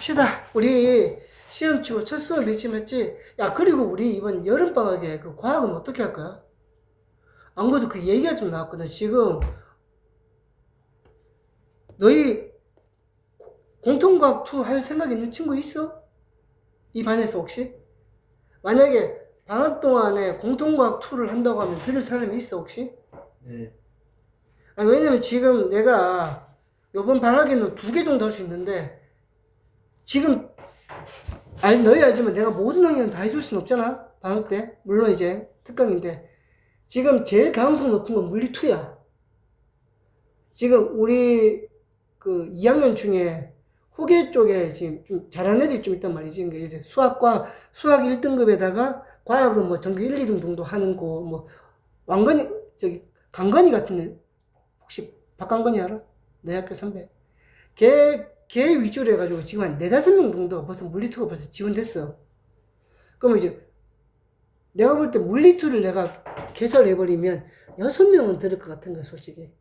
합시다. 우리 시험 치고 첫 수업이지, 맞지? 야, 그리고 우리 이번 여름방학에 그 과학은 어떻게 할 거야? 안 그래도 그 얘기가 좀 나왔거든. 지금 너희 공통과학 2 할 생각 있는 친구 있어? 이 반에서 혹시? 만약에 방학 동안에 공통과학 2를 한다고 하면 들을 사람이 있어, 혹시? 네. 아니, 왜냐면 지금 내가 요번 방학에는 2개 정도 할 수 있는데, 지금 너희 알지만 내가 모든 학년 다 해줄 수는 없잖아, 방학 때. 물론 이제 특강인데 지금 제일 가능성 높은 건 물리 2야. 지금 우리 그 2학년 중에 후계 쪽에 지금 좀 잘하는 애들이 좀 있단 말이지. 그러니까 이제 수학 1등급에다가 과학은 뭐 전교 1, 2등 정도 하는 거, 뭐 왕건이, 저기 강건이 같은 애 혹시 박강건이 알아? 내 학교 선배. 걔 위주로 해가지고 지금 한 4, 5명 정도 벌써 물리2가 벌써 지원됐어. 그러면 이제 내가 볼 때 물리2를 내가 개설해버리면 6명은 들을 것 같은 거야, 솔직히.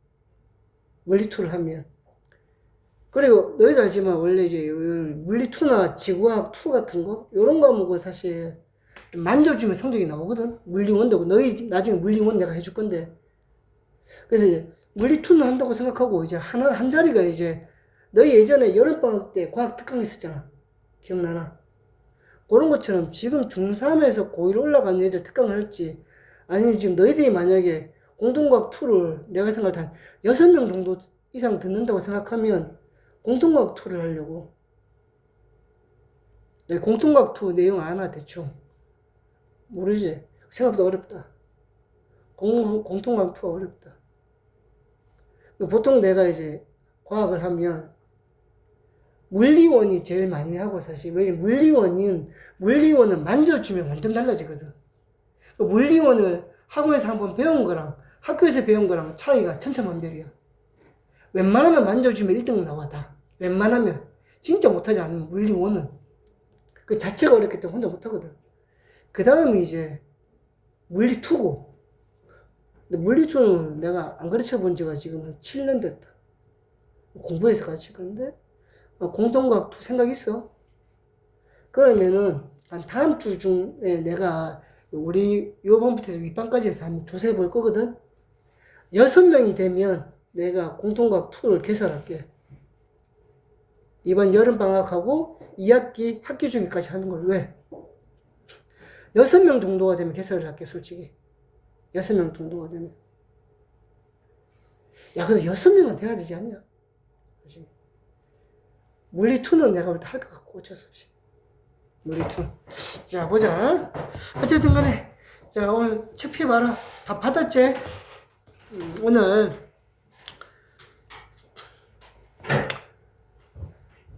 물리2를 하면. 그리고 너희도 알지만 원래 이제 물리2나 지구과학 2 같은 거? 요런 과목은 사실 좀 만져주면 성적이 나오거든? 물리1도. 너희 나중에 물리1 내가 해줄 건데. 그래서 이제 물리2는 한다고 생각하고 이제 한 자리가 이제 너희 예전에 여름방학 때 과학 특강 했었잖아. 기억나나? 그런 것처럼 지금 중3에서 고1 올라가는 애들 특강을 할지, 아니면 지금 너희들이 만약에 공통과학 2를 내가 생각할 때 한 6명 정도 이상 듣는다고 생각하면 공통과학 2를 하려고. 내 공통과학 2 내용 아나, 대충? 모르지? 생각보다 어렵다. 공통과학 2가 어렵다. 보통 내가 이제 과학을 하면 물리원이 제일 많이 하고, 사실. 왜냐면 물리원은 만져주면 완전 달라지거든. 물리원을 학원에서 한번 배운 거랑 학교에서 배운 거랑 차이가 천차만별이야. 웬만하면 만져주면 1등 나와, 다. 웬만하면. 진짜 못하지 않으면 물리원은. 그 자체가 어렵기 때문에 혼자 못하거든. 그 다음에 이제 물리2고. 근데 물리2는 내가 안 가르쳐 본 지가 지금 한 7년 됐다. 공부해서 가르칠 건데, 공통과학 2 생각 있어? 그러면은 한 다음 주 중에 내가 우리 요번부터 윗반까지 해서 한 두세 볼 거거든. 6명이 되면 내가 공통과학 2를 개설할게. 이번 여름방학하고 2학기 학기 중에까지 하는 걸. 왜? 6명 정도가 되면 개설을 할게, 솔직히. 6명 정도가 되면. 야, 근데 6명은 돼야 되지 않냐? 그치? 물리2는 내가 볼 때 할 것 같고, 어쩔 수 없이. 물리2. 자, 보자. 어쨌든 간에. 자, 오늘 책 펴봐라. 다 받았지? 오늘.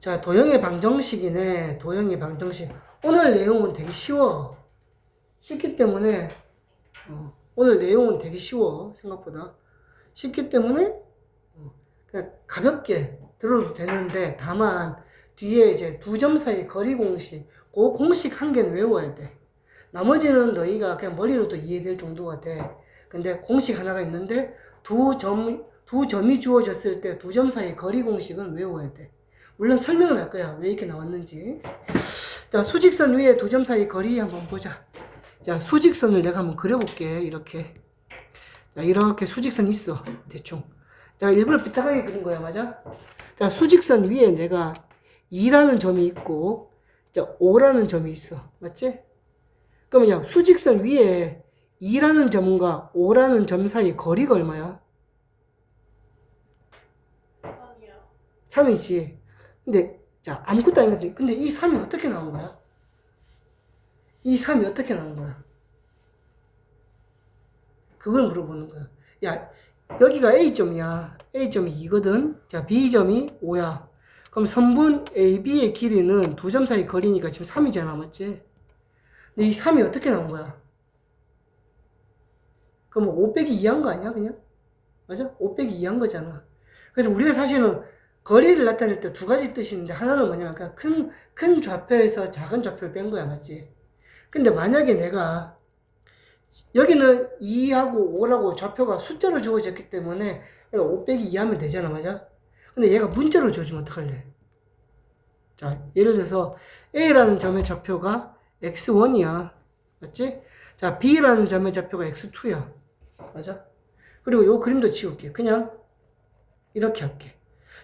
자, 도형의 방정식이네. 도형의 방정식. 오늘 내용은 되게 쉬워. 쉽기 때문에, 오늘 내용은 되게 쉬워. 생각보다. 쉽기 때문에, 그냥 가볍게 들어도 되는데, 다만, 뒤에 이제 2점 사이 거리 공식, 그 공식 한 개는 외워야 돼. 나머지는 너희가 그냥 머리로도 이해될 정도가 돼. 근데 공식 하나가 있는데, 두 점이 주어졌을 때 2점 사이 거리 공식은 외워야 돼. 물론 설명을 할 거야. 왜 이렇게 나왔는지. 자, 수직선 위에 2점 사이 거리 한번 보자. 자, 수직선을 내가 한번 그려볼게. 이렇게. 자, 이렇게 수직선 있어. 대충. 내가 일부러 삐딱하게 그린 거야. 맞아? 자, 수직선 위에 내가 2라는 점이 있고, 자, 5라는 점이 있어. 맞지? 그러면 수직선 위에 2라는 점과 5라는 점 사이 거리가 얼마야? 3이지. 근데, 자, 아무것도 아닌 건데, 근데 이 3이 어떻게 나온 거야? 이 3이 어떻게 나온 거야? 그걸 물어보는 거야. 야, 여기가 A점이야. A점이 2거든. 자, B점이 5야. 그럼 선분 AB의 길이는 2점 사이 거리니까 지금 3이잖아. 맞지? 근데 이 3이 어떻게 나온 거야? 그럼 5 빼기 2 한 거 아니야, 그냥? 맞아? 5 빼기 2 한 거잖아. 그래서 우리가 사실은 거리를 나타낼 때 2가지 뜻이 있는데, 하나는 뭐냐면 그냥 큰 좌표에서 작은 좌표를 뺀 거야. 맞지? 근데 만약에 내가 여기는 2하고 5라고 좌표가 숫자로 주어졌기 때문에 5 빼기 2 하면 되잖아. 맞아? 근데 얘가 문자로 주어주면 어떡할래? 자, 예를 들어서 A라는 점의 좌표가 x1이야. 맞지? 자, B라는 점의 좌표가 x2야. 맞아? 그리고 요 그림도 지울게. 그냥 이렇게 할게.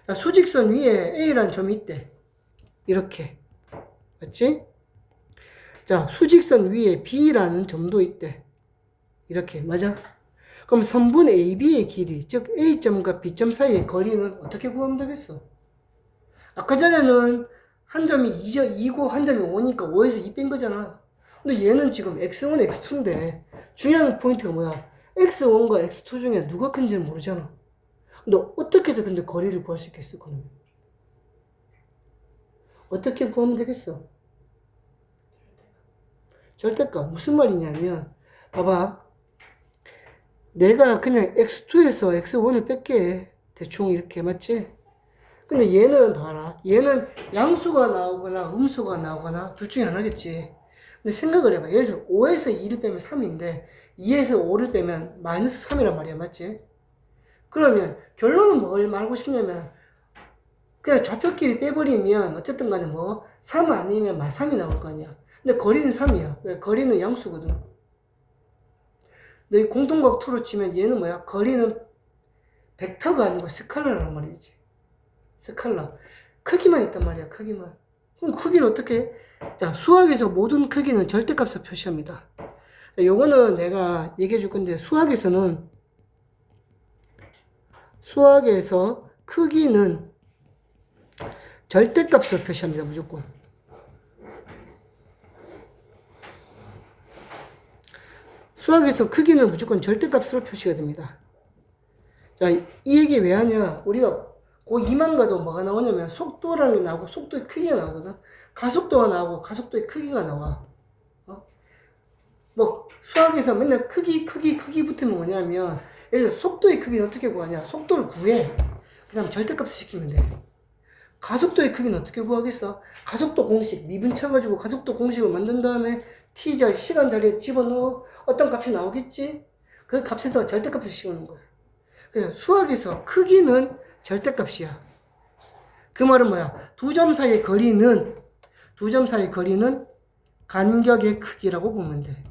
자, 수직선 위에 A라는 점이 있대. 이렇게. 맞지? 자, 수직선 위에 B라는 점도 있대. 이렇게. 맞아? 그럼 선분 AB의 길이, 즉 A점과 B점 사이의 거리는 어떻게 구하면 되겠어? 아까 전에는 한 점이 2고 한 점이 5니까 5에서 2 뺀 거잖아. 근데 얘는 지금 x1, x2인데 중요한 포인트가 뭐야? x1과 x2 중에 누가 큰지는 모르잖아. 근데 어떻게 해서 근데 거리를 구할 수 있겠어? 그러면 어떻게 구하면 되겠어? 절대값. 무슨 말이냐면 봐봐. 내가 그냥 x2에서 x1을 뺄게. 대충 이렇게. 맞지? 근데 얘는 봐라. 얘는 양수가 나오거나 음수가 나오거나 둘 중에 하나겠지. 근데 생각을 해봐. 예를 들어서 5에서 2를 빼면 3인데 2에서 5를 빼면 마이너스 3이란 말이야. 맞지? 그러면 결론은 뭘 말하고 싶냐면 그냥 좌표끼리 빼버리면 어쨌든 간에 뭐 3 아니면 마 3이 나올 거 아니야. 근데 거리는 3이야. 왜? 거리는 양수거든. 너희 공통각 2로 치면 얘는 뭐야? 거리는 벡터가 아니고 스칼라란 말이지. 스칼라. 크기만 있단 말이야. 크기만. 그럼 크기는 어떻게 해? 자, 수학에서 모든 크기는 절대값을 표시합니다. 요거는 내가 얘기해 줄 건데 수학에서 크기는 절대값으로 표시합니다. 무조건. 수학에서 크기는 무조건 절대값으로 표시가 됩니다. 자, 이 얘기 왜 하냐? 우리가 고2만 가도 뭐가 나오냐면 속도라는 게 나오고 속도의 크기가 나오거든. 가속도가 나오고 가속도의 크기가 나와. 뭐 수학에서 맨날 크기 붙으면 뭐냐면 예를 들어 속도의 크기는 어떻게 구하냐? 속도를 구해. 그 다음 절대값을 시키면 돼. 가속도의 크기는 어떻게 구하겠어? 가속도 공식 미분 쳐가지고 가속도 공식을 만든 다음에 t자 시간 자리에 집어넣어. 어떤 값이 나오겠지? 그 값에다가 절대값을 씌우는 거야. 그래서 수학에서 크기는 절대값이야. 그 말은 뭐야? 두 점 사이의 거리는 간격의 크기라고 보면 돼.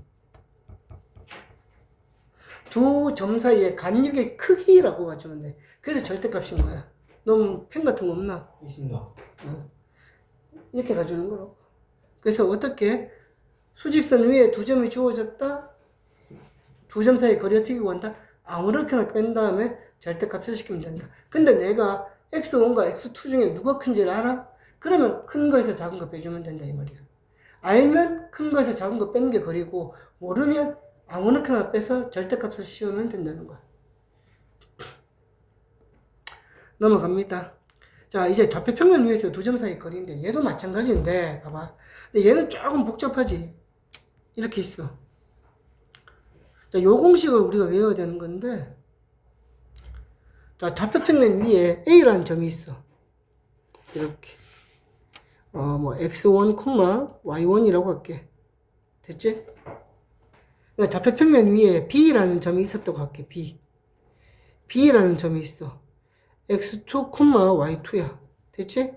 두 점 사이의 간격의 크기라고 봐주면 돼. 그래서 절대값인 거야. 너무 펜 같은 거 없나? 있습니다. 이렇게 가주는 거라고. 그래서 어떻게 수직선 위에 두 점이 주어졌다. 두 점 사이의 거리 어떻게 구한다? 아무렇게나 뺀 다음에 절대값을 시키면 된다. 근데 내가 x1과 x2 중에 누가 큰지를 알아? 그러면 큰 거에서 작은 거 빼주면 된다 이 말이야. 알면 큰 거에서 작은 거 빼는 게 거리고 모르면 아무렇게나 빼서 절대값을 씌우면 된다는 거야. 넘어갑니다. 자, 이제 좌표평면 위에서 두 점 사이 거리인데 얘도 마찬가지인데 봐봐. 근데 얘는 조금 복잡하지. 이렇게 있어. 자, 요 공식을 우리가 외워야 되는 건데 자, 좌표평면 위에 A라는 점이 있어. 이렇게. 뭐 x1, y1이라고 할게. 됐지? 좌표평면 위에 B라는 점이 있었다고 할게. B라는 점이 있어. x2, y2야. 됐지?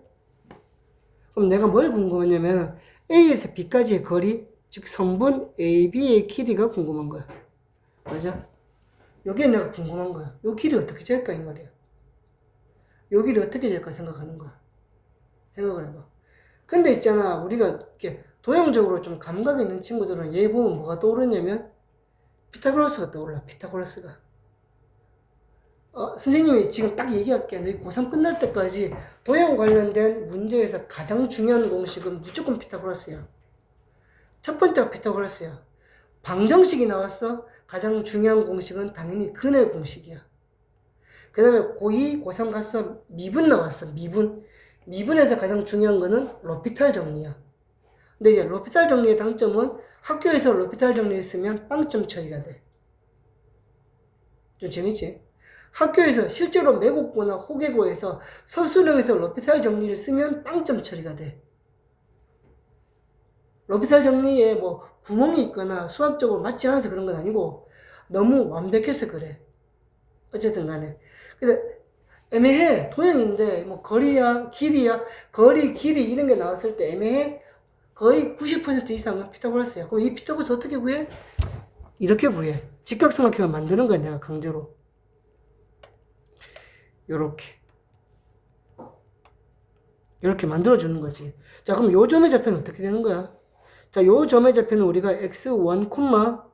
그럼 내가 뭘 궁금하냐면 A에서 B까지의 거리, 즉 선분 AB의 길이가 궁금한 거야. 맞아? 여기에 내가 궁금한 거야. 요 길이 어떻게 잴까 이 말이야. 요 길이 어떻게 잴까 생각하는 거야. 생각을 해봐. 근데 있잖아, 우리가 이렇게 도형적으로 좀 감각이 있는 친구들은 얘 보면 뭐가 떠오르냐면 피타고라스가 떠올라. 피타고라스가. 선생님이 지금 딱 얘기할게. 너희 고3 끝날 때까지 도형 관련된 문제에서 가장 중요한 공식은 무조건 피타고라스야. 첫 번째가 피타고라스야. 방정식이 나왔어. 가장 중요한 공식은 당연히 근의 공식이야. 그 다음에 고2, 고3 가서 미분 나왔어. 미분에서 가장 중요한 거는 로피탈 정리야. 근데 이제 로피탈 정리의 단점은 학교에서 로피탈 정리를 쓰면 빵점 처리가 돼. 좀 재밌지? 학교에서 실제로 매국고나 호계고에서 서술형에서 로피탈 정리를 쓰면 빵점 처리가 돼. 로피탈 정리에 뭐 구멍이 있거나 수학적으로 맞지 않아서 그런 건 아니고 너무 완벽해서 그래. 어쨌든 간에. 그래서 애매해. 도형인데 뭐 거리야 길이야 거리 길이 이런 게 나왔을 때 애매해. 거의 90% 이상은 피타고라스야. 그럼 이 피타고라스 어떻게 구해? 이렇게 구해. 직각삼각형을 만드는 거야 내가 강제로. 요렇게 만들어주는 거지. 자, 그럼 요 점의 좌표는 어떻게 되는 거야? 자, 요 점의 좌표는 우리가 x1,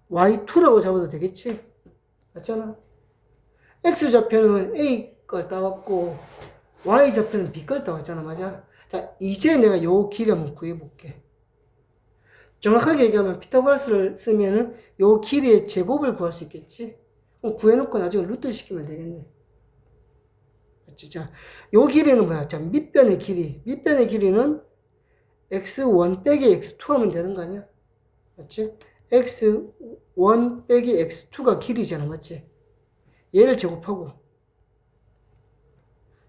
y2라고 잡아도 되겠지? 맞잖아? x 좌표는 a 걸 따왔고 y 좌표는 b 걸 따왔잖아. 맞아? 자, 이제 내가 요 길이 한번 구해볼게. 정확하게 얘기하면 피타고라스를 쓰면은 요 길이의 제곱을 구할 수 있겠지? 그럼 구해놓고 나중에 루트 시키면 되겠네. 맞지? 자, 요 길이는 뭐야? 자, 밑변의 길이. 밑변의 길이는 x1 빼기 x2 하면 되는 거 아니야? 맞지? x1 빼기 x2가 길이잖아. 맞지? 얘를 제곱하고.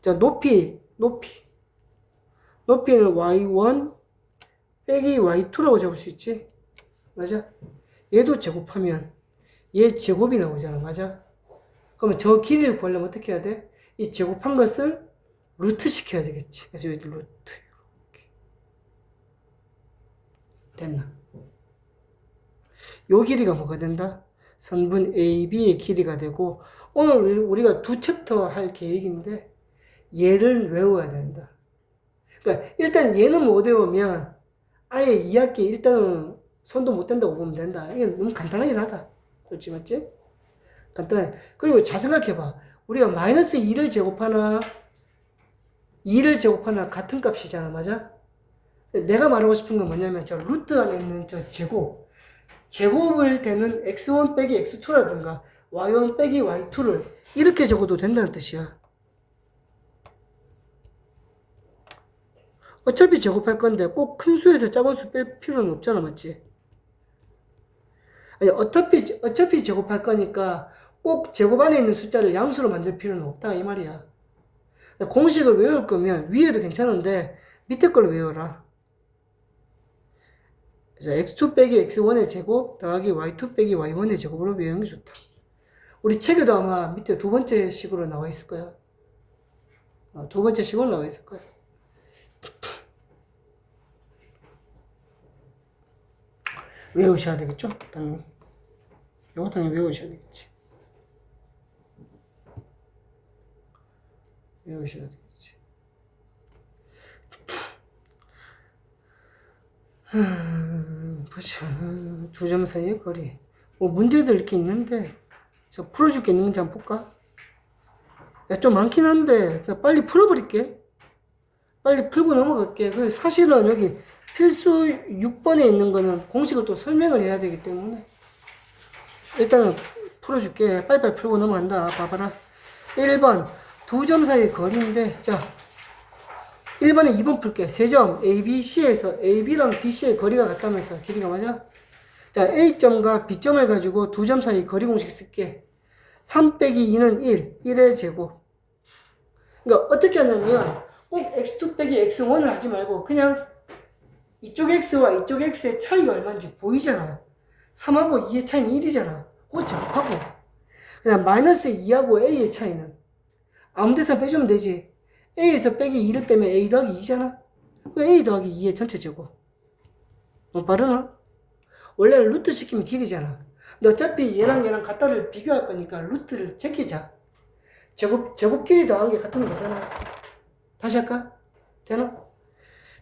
자, 높이는 y1 빼기 y2라고 잡을 수 있지? 맞아? 얘도 제곱하면 얘 제곱이 나오잖아. 맞아? 그러면 저 길이를 구하려면 어떻게 해야 돼? 이 제곱한 것을 루트 시켜야 되겠지. 그래서 여기 루트 이렇게 됐나? 요 길이가 뭐가 된다? 선분 AB의 길이가 되고 오늘 우리가 두 챕터 할 계획인데 얘를 외워야 된다. 그러니까 일단 얘는 못 외우면 아예 2학기 일단은 손도 못 댄다고 보면 된다. 이게 너무 간단하긴 하다. 솔직히 맞지? 간단해. 그리고 잘 생각해봐. 우리가 마이너스 2를 제곱하나 2를 제곱하나 같은 값이잖아. 맞아? 내가 말하고 싶은 건 뭐냐면 저 루트 안에 있는 저 제곱을 되는 x1 빼기 x2라든가 y1 빼기 y2를 이렇게 적어도 된다는 뜻이야. 어차피 제곱할 건데 꼭 큰 수에서 작은 수 뺄 필요는 없잖아. 맞지? 아니, 어차피 제곱할 거니까 꼭 제곱 안에 있는 숫자를 양수로 만들 필요는 없다. 이 말이야. 공식을 외울 거면 위에도 괜찮은데 밑에 걸 외워라. 그래서 x2 빼기 x1의 제곱 더하기 y2 빼기 y1의 제곱으로 외우는 게 좋다. 우리 책에도 아마 밑에 두 번째 식으로 나와 있을 거야. 두 번째 식으로 나와 있을 거야. 외우셔야 되겠죠? 당연히. 이거 당연히 외우셔야 되겠지. 외우셔야 되겠지. 보자. 두 점 사이의 거리. 뭐 문제들 이렇게 있는데, 저 풀어줄 게 있는지 한번 볼까? 야, 좀 많긴 한데, 그냥 빨리 풀어버릴게. 빨리 풀고 넘어갈게. 그 사실은 여기 필수 6번에 있는 거는 공식을 또 설명을 해야 되기 때문에. 일단은 풀어줄게. 빨리빨리 풀고 넘어간다. 봐봐라. 1번. 두 점 사이의 거리인데, 자. 1번에 2번 풀게. 세 점 ABC에서 AB랑 BC의 거리가 같다면서 길이가 맞아? 자, A점과 B점을 가지고 두 점 사이 거리 공식 쓸게. 3 빼기 2는 1의 제곱. 그러니까 어떻게 하냐면 꼭 x2 빼기 x1을 하지 말고 그냥 이쪽 x와 이쪽 x의 차이가 얼마인지 보이잖아. 3하고 2의 차이는 1이잖아. 그거 제곱하고 그냥 마이너스 2하고 a의 차이는 아무 데서 빼주면 되지. a에서 빼기 2를 빼면 a 더하기 2잖아. 그 a 더하기 2의 전체 제곱. 너무 빠르나? 원래는 루트 시키면 길이잖아. 근데 어차피 얘랑 같다를 비교할 거니까 루트를 제끼자. 제곱 길이 더한 게 같은 거잖아. 다시 할까? 되나?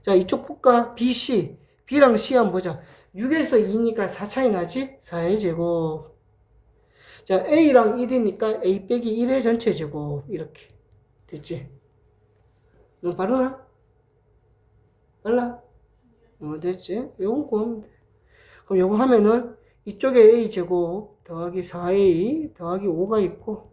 자, 이쪽 볼까? BC. B랑 C 한번 보자. 6에서 2니까 4 차이 나지? 4의 제곱. 자, A랑 1이니까 A 빼기 1의 전체 제곱. 이렇게. 됐지? 너무 빠르나? 빨라? 됐지? 요거 구하면 돼. 그럼 요거 하면은 이쪽에 A 제곱 더하기 4A 더하기 5가 있고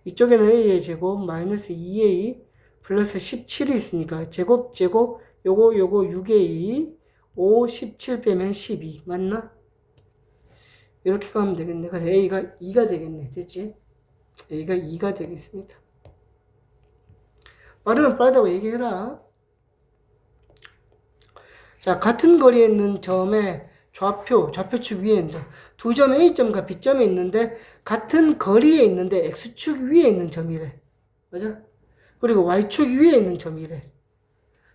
이쪽에는 A의 제곱 마이너스 2A 플러스 17이 있으니까 제곱 요거 6A 5 17 빼면 12 맞나? 이렇게 가면 되겠네. 그래서 A가 2가 되겠네. 됐지? A가 2가 되겠습니다. 빠르면 빠르다고 얘기해라. 자, 같은 거리에 있는 점의 좌표축 위에 있는 점. 두 점 A점과 B점에 있는데 같은 거리에 있는데 X축 위에 있는 점이래. 맞아? 그리고 Y축 위에 있는 점이래.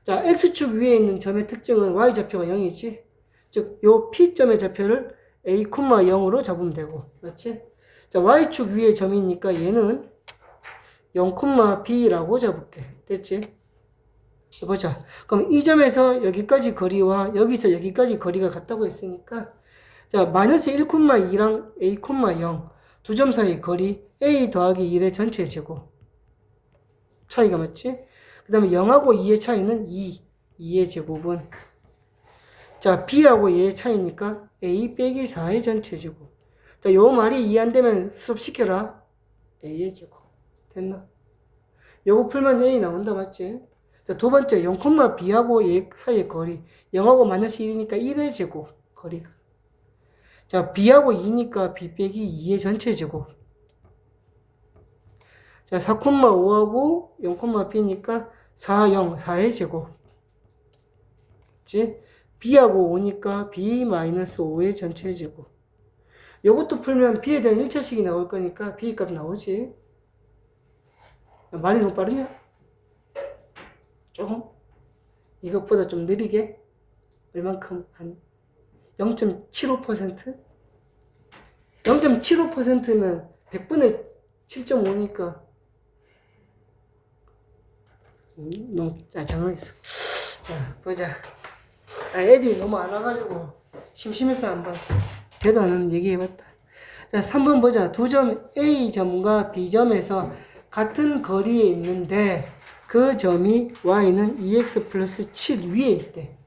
자, X축 위에 있는 점의 특징은 Y좌표가 0이지. 즉, 요 P점의 좌표를 A, 0으로 잡으면 되고. 맞지? 자, Y축 위에 점이니까 얘는 0, B라고 잡을게. 됐지? 보자. 그럼 이 점에서 여기까지 거리와 여기서 여기까지 거리가 같다고 했으니까 자, 마이너스 1,2랑 A, 0 두 점 사이 거리 A 더하기 1의 전체 제곱 차이가 맞지? 그 다음에 0하고 2의 차이는 2의 제곱은 자, B하고 얘의 차이니까 A 빼기 4의 전체 제곱. 자, 요 말이 이해 안 되면 수업시켜라. A의 제곱. 됐나? 요거 풀면 A 나온다, 맞지? 자, 두 번째, 0, B하고 얘 사이의 거리. 0하고 마이너스 1이니까 1의 제곱, 거리가. 자, B하고 2니까 B 빼기 2의 전체 제곱. 자, 4,5하고 0, B니까 4, 0, 4의 제곱. 그치? B하고 5니까 B 마이너스 5의 전체 제곱. 요것도 풀면 B에 대한 1차식이 나올 거니까 B 값 나오지. 말이 너무 빠르냐? 조금? 이것보다 좀 느리게? 얼만큼? 한 0.75%? 0.75%면 100분의 7.5니까 너무 장난했어. 자, 보자. 애들이 너무 안 와가지고 심심해서 한번 대단한 얘기해봤다. 자, 3번 보자. 두 점 A점과 B점에서 같은 거리에 있는데 그 점이 Y는 2x 플러스 7 위에 있대.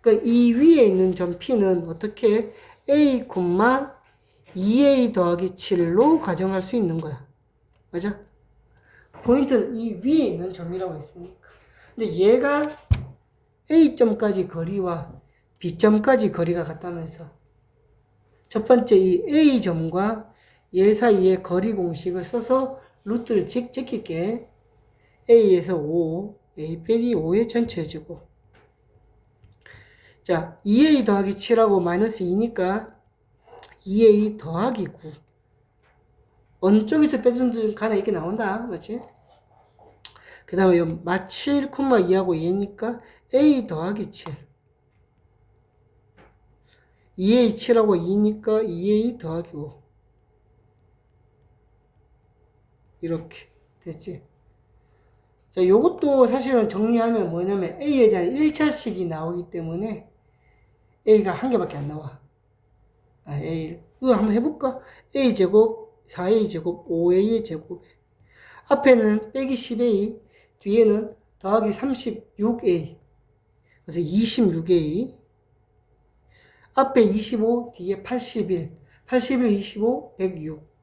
그러니까 이 위에 있는 점 P는 어떻게 A, 2A 더하기 7로 가정할 수 있는 거야. 맞아? 포인트는 이 위에 있는 점이라고 했으니까. 근데 얘가 A점까지 거리와 B점까지 거리가 같다면서 첫 번째 이 A점과 얘 사이의 거리 공식을 써서 루트를 제낄게. A에서 5, A 빼기 5의 전체 제곱. 자, 2A 더하기 7하고 마이너스 2니까 2A 더하기 9. 어느 쪽에서 빼주든 간에 이렇게 나온다. 맞지? 그 다음에 마 7, 2하고 얘니까 A 더하기 7. 2A 7하고 2니까 2A 더하기 5. 이렇게 됐지? 자, 요것도 사실은 정리하면 뭐냐면 A에 대한 1차식이 나오기 때문에 A가 한 개밖에 안 나와. A. 이거 한번 해볼까? A제곱, 4A제곱, 5A의 제곱. 앞에는 빼기 10A, 뒤에는 더하기 36A. 그래서 26A. 앞에 25, 뒤에 81. 81, 25, 106.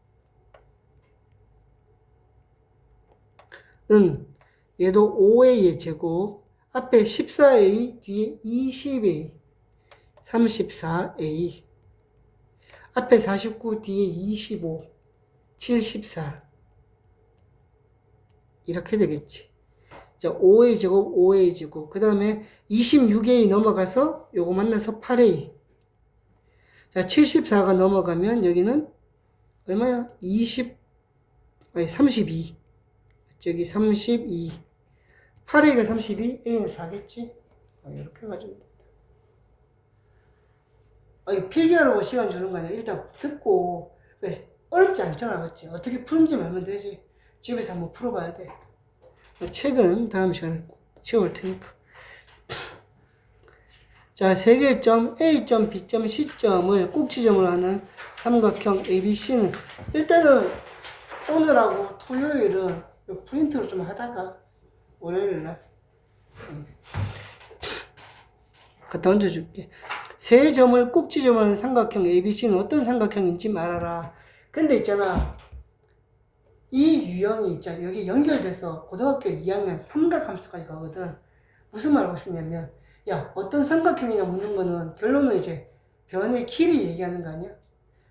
얘도 5A의 제곱. 앞에 14A, 뒤에 20A. 34A. 앞에 49, 뒤에 25. 74. 이렇게 되겠지. 자, 5A 제곱, 5A 제곱. 그 다음에 26A 넘어가서 요거 만나서 8A. 자, 74가 넘어가면 여기는 얼마야? 32. 저기 32. 8A가 32, A는 4겠지? 이렇게 해가지고 된다. 이거 필기하라고 시간 주는 거 아니야. 일단 듣고. 어렵지 않잖아, 맞지? 어떻게 푸는지 알면 되지. 집에서 한번 풀어봐야 돼. 책은 다음 시간에 꼭 채울 테니까. 자, 세 개의 점, A점, B점, C점을 꼭지점으로 하는 삼각형 ABC는 일단은 오늘하고 토요일은 프린트를 좀 하다가 월요일날 갖다 얹어줄게. 세 점을 꼭지점으로 하는 삼각형 ABC는 어떤 삼각형인지 말하라. 근데 있잖아, 이 유형이 있잖아, 여기 연결돼서 고등학교 2학년 삼각함수까지 가거든. 무슨 말 하고 싶냐면, 야, 어떤 삼각형이냐 묻는 거는 결론은 이제 변의 길이 얘기하는 거 아니야?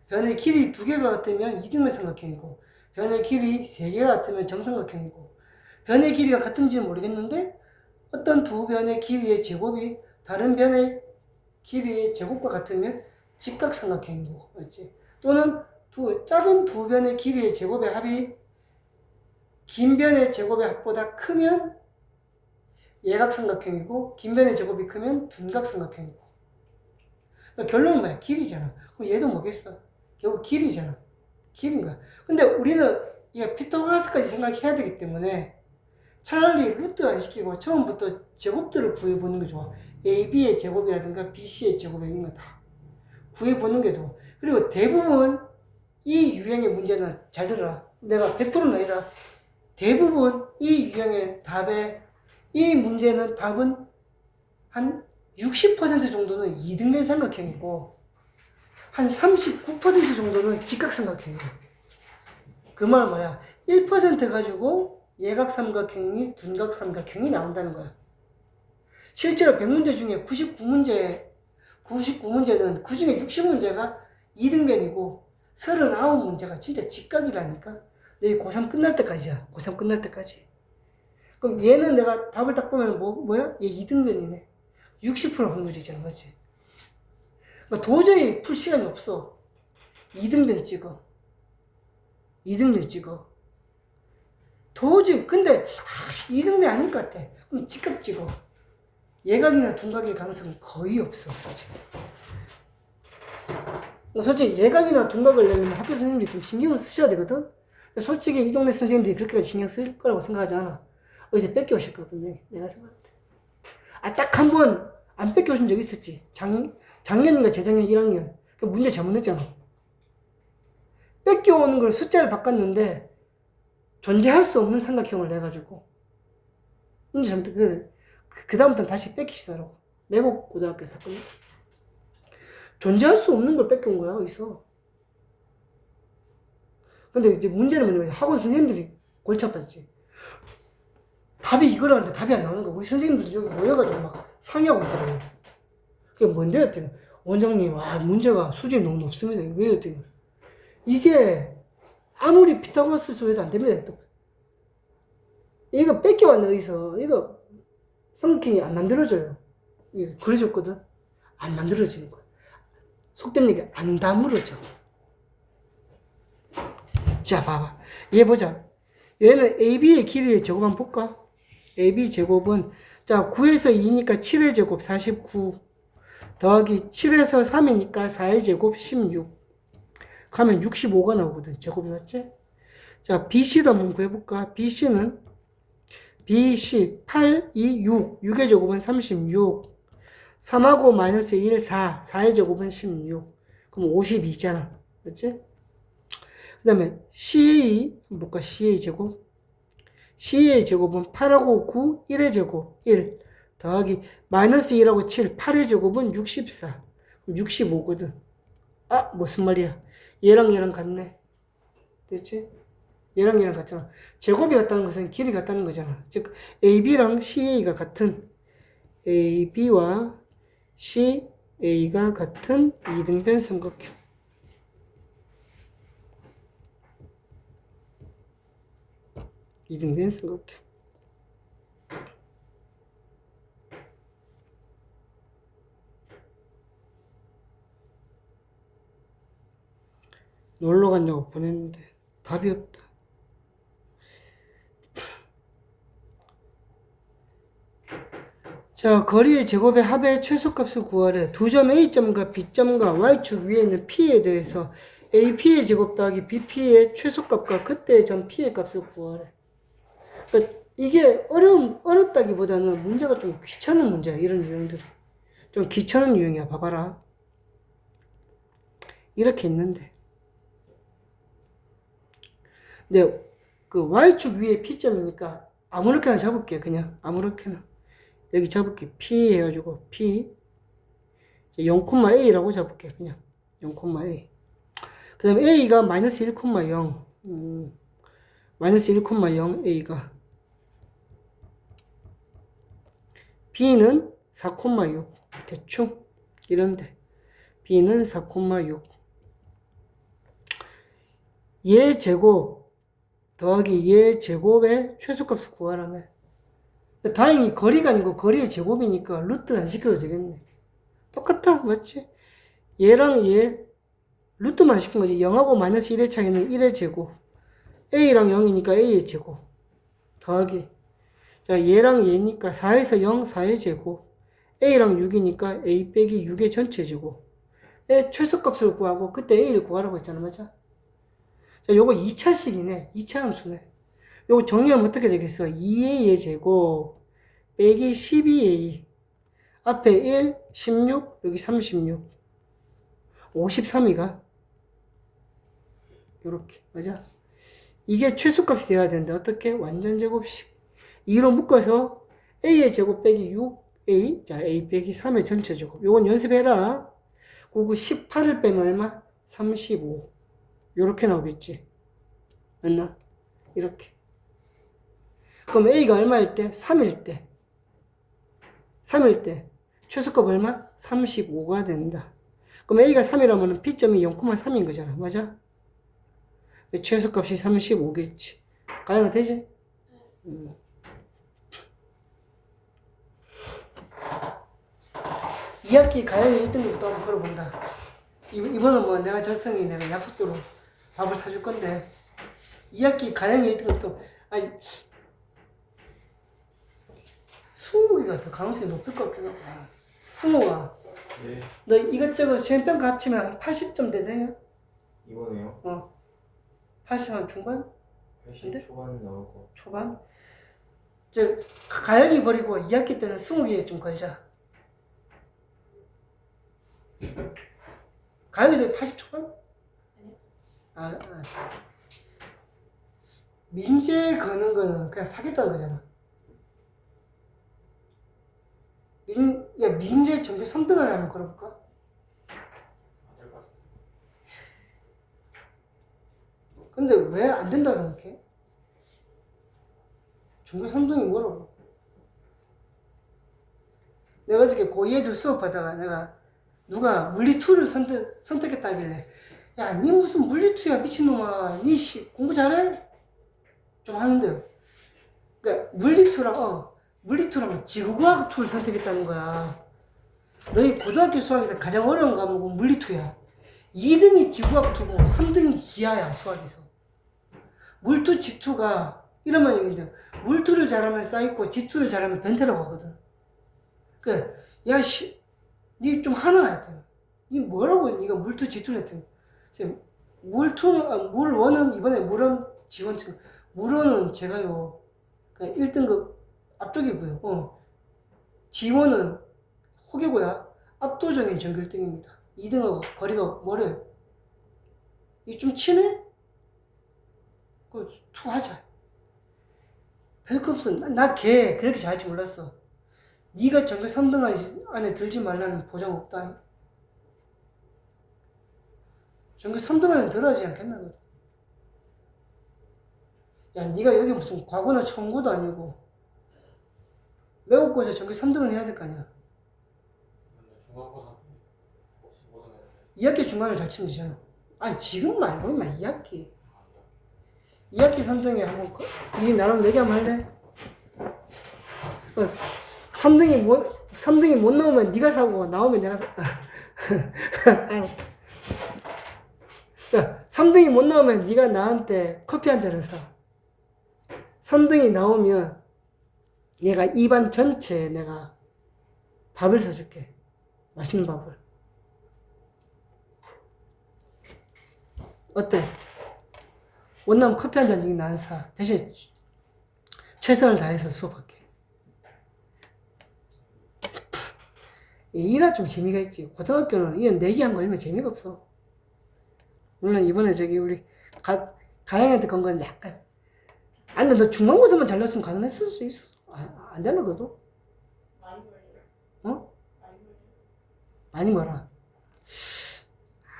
변의 길이 2개가 같으면 이등변 삼각형이고, 변의 길이 3개가 같으면 정삼각형이고, 변의 길이가 같은지는 모르겠는데 어떤 두 변의 길이의 제곱이 다른 변의 길이의 제곱과 같으면 직각삼각형이고, 맞지? 또는 작은 두 변의 길이의 제곱의 합이 긴 변의 제곱의 합보다 크면 예각삼각형이고, 긴 변의 제곱이 크면 둔각삼각형이고. 그러니까 결론은 뭐야? 길이잖아. 그럼 얘도 뭐겠어? 결국 길이잖아. 길인 거야. 근데 우리는 이거 피타고라스까지 생각해야 되기 때문에 차라리 루트 안 시키고 처음부터 제곱들을 구해보는 게 좋아. AB의 제곱이라든가 BC의 제곱 이런 거 다 구해보는 게 좋아. 그리고 대부분 이 유형의 문제는 잘 들어라. 내가 100%는 아니다. 대부분 이 유형의 이 문제는 답은 한 60% 정도는 이등변 삼각형이고 한 39% 정도는 직각삼각형이에요. 그 말은 뭐야? 1% 가지고 예각삼각형이 둔각삼각형이 나온다는 거야. 실제로 100문제 중에 99문제는 그 중에 60문제가 이등변이고 39문제가 진짜 직각이라니까. 내 고3 끝날 때까지야. 고3 끝날 때까지. 그럼 얘는 내가 답을 딱 보면 뭐야? 얘 이등변이네. 60% 확률이잖아, 맞지? 그러니까 도저히 풀 시간이 없어. 이등변 찍어. 도저히, 근데, 이등변 아닐 것 같아. 그럼 직각 찍어. 예각이나 둔각일 가능성은 거의 없어, 솔직히 예각이나 둔각을 내려면 학교 선생님들이 좀 신경을 쓰셔야 되거든? 솔직히 이 동네 선생님들이 그렇게까지 신경 쓸 거라고 생각하지 않아. 어디서 뺏겨오실 거야, 분명히. 내가 생각할 때. 딱 한 번 안 뺏겨오신 적 있었지. 작년인가 재작년 1학년. 그 문제 잘못 냈잖아. 뺏겨오는 걸 숫자를 바꿨는데, 존재할 수 없는 삼각형을 내가지고. 문제 잘못, 그다음부터는 다시 뺏기시더라고. 매곡 고등학교 사건. 존재할 수 없는 걸 뺏겨온 거야, 어디서. 근데 이제 문제는 뭐냐면 학원 선생님들이 골치 아팠지. 답이 이거라는데 답이 안 나오는 거. 우리 선생님들도 여기 모여가지고 막 상의하고 있더라고요. 그게 뭔데? 했더니, 원장님, 문제가 수준이 너무 높습니다. 왜요? 했더니, 이게 아무리 피타고라스 써도 안 됩니다. 이거 뺏겨왔네, 어디서. 이거 삼각형이 안 만들어져요. 이거 그려줬거든? 안 만들어지는 거야. 속된 얘기, 안 다물어져. 자, 봐봐. 얘 보자. 얘는 AB의 길이의 제곱 한번 볼까? AB 제곱은, 자, 9에서 2니까 7의 제곱 49. 더하기 7에서 3이니까 4의 제곱 16. 가면 65가 나오거든. 제곱이 맞지? 자, BC도 한번 구해볼까? BC는 BC 8, 2, 6. 6의 제곱은 36. 3하고 마이너스 1, 4. 4의 제곱은 16. 그럼 52잖아. 맞지? 그 다음에 CA, 볼까? CA 제곱. CA 제곱은 8하고 9, 1의 제곱, 1. 더하기 마이너스 1하고 7, 8의 제곱은 64. 그럼 65거든. 무슨 말이야? 얘랑 같네. 됐지? 얘랑 같잖아. 제곱이 같다는 것은 길이 같다는 거잖아. 즉, AB랑 CA가 같은, AB와 CA가 같은 이등변 삼각형. 이등변 삼각형. 놀러 갔냐고 보냈는데 답이 없다. 자, 거리의 제곱의 합의 최소값을 구하래. 두 점 A점과 B점과 Y축 위에 있는 P에 대해서 AP의 제곱 더하기 BP의 최소값과 그때의 점 P의 값을 구하래. 그러니까 이게 어렵다기보다는 문제가 좀 귀찮은 문제야. 이런 유형들이. 좀 귀찮은 유형이야. 봐봐라. 이렇게 있는데. 근데 그 Y축 위에 P점이니까 아무렇게나 잡을게. 그냥 아무렇게나. 여기 잡을게. P 해가지고 P 0,A라고 잡을게. 그냥 0,A. 그 다음에 A가 마이너스 1,0. 마이너스 1,0 A가. B는 4,6. 대충 이런데 B는 4,6. 얘 제곱 더하기 얘 제곱의 최소값을 구하라며. 다행히 거리가 아니고 거리의 제곱이니까 루트 안 시켜도 되겠네. 똑같다. 맞지? 얘랑 얘 루트만 시킨 거지. 0하고 마이너스 1의 차이는 1의 제곱. A랑 0이니까 A의 제곱. 더하기. 자, 얘랑 얘니까 4에서 0, 4의 제곱. A랑 6이니까 A 빼기 6의 전체 제곱. 의 최소값을 구하고 그때 A를 구하라고 했잖아. 맞아? 자, 요거 2차식이네. 2차 함수네. 요거 정리하면 어떻게 되겠어? 2A의 제곱 빼기 12A. 앞에 1, 16, 여기 36. 53이가 요렇게. 맞아? 이게 최소값이 돼야 되는데 어떻게? 완전 제곱식. 2로 묶어서 A의 제곱 빼기 6A. 자, A 빼기 3의 전체 제곱. 요건 연습해라. 99, 18을 빼면 얼마? 35. 요렇게 나오겠지. 맞나? 이렇게. 그럼 A가 얼마일 때? 3일 때. 3일 때. 최소값 얼마? 35가 된다. 그럼 A가 3이라면 P점이 0,3인 거잖아. 맞아? 최소값이 35겠지. 가능은 되지? 2학기 가영이 1등급도 한번 걸어본다. 이번은 뭐 내가 절성이 내가 약속대로 밥을 사줄 건데 2학기 가영이 1등급도 아니 수목이가 더 가능성이 높을 것 같긴 하고. 수목아, 네. 너 이것저것 수행평가 합치면 한 80점 되냐? 이번에요? 80 한 중반? 80 초반 나올 거. 초반? 저 가영이 버리고 2학기 때는 20개 좀 걸자. 가영이도 80 초반? 아. 민재 거는 거는 그냥 사겠다는 거잖아. 민재 전교 3등 안에 한번 걸어볼까? 안될 것 같습니다. 근데 왜 안 된다고 생각해? 전교 3등이 뭐라고? 내가 어저께 고2 애들 수업하다가 내가 누가 물리2를 선택했다 하길래 야, 니 무슨 물리2야 미친놈아. 니 공부 잘해? 좀 하는데요. 그러니까 물리2라면 지구과학 2를 선택했다는 거야. 너희 고등학교 수학에서 가장 어려운 과목은 물리2야. 2등이 지구과학 2고 3등이 기하야, 수학에서. 물투, 지투가 이런 말 얘기인데 물투를 잘하면 쌓이고 지투를 잘하면 변태라고 하거든. 그, 야, 니 좀 하나 했더니. 니 뭐라고 니가 물투, 지투를 했더니. 물원은 이번에 물원 지원, 물원은 제가요, 그냥 1등급 앞쪽이고요. 지원은 호계고야. 압도적인 전교 1등입니다. 2등하고 거리가 멀어요. 이 좀 친해? 그, 투 하자. 별거 없어. 나 걔 그렇게 잘할지 몰랐어. 네가 전교 3등 안에 들지 말라는 보장 없다. 전교 3등 안에 들어야지 않겠나? 야, 네가 여기 무슨 과거나 청구도 아니고 외국고에서 전교 3등은 해야 될 거 아니야. 중간고사 때 혹시 고등학교 2학기 중간을 잘 치면 되잖아. 아니 지금 말고 임마 2학기 3등에 한번 니 나랑 내기 한번 할래? 3등이 못 나오면 네가 사고 나오면 내가 야, 3등이 못 나오면 네가 나한테 커피 한 잔을 사. 3등이 나오면 내가 이 반 전체에 내가 밥을 사줄게. 맛있는 밥을. 어때? 원나면 커피 한 잔 나는 사. 대신 최선을 다해서 수업할게. 이라 좀 재미가 있지. 고등학교는 이건 내기한 거 아니면 재미가 없어. 물론 이번에 우리 가영이한테 건 건 약간. 아니, 근데 너 중간고사만 잘났으면 가능했을 수 있어. 안 되나, 그래도? 많이 벌려. 어? 많이 벌려. 많이 뭐라.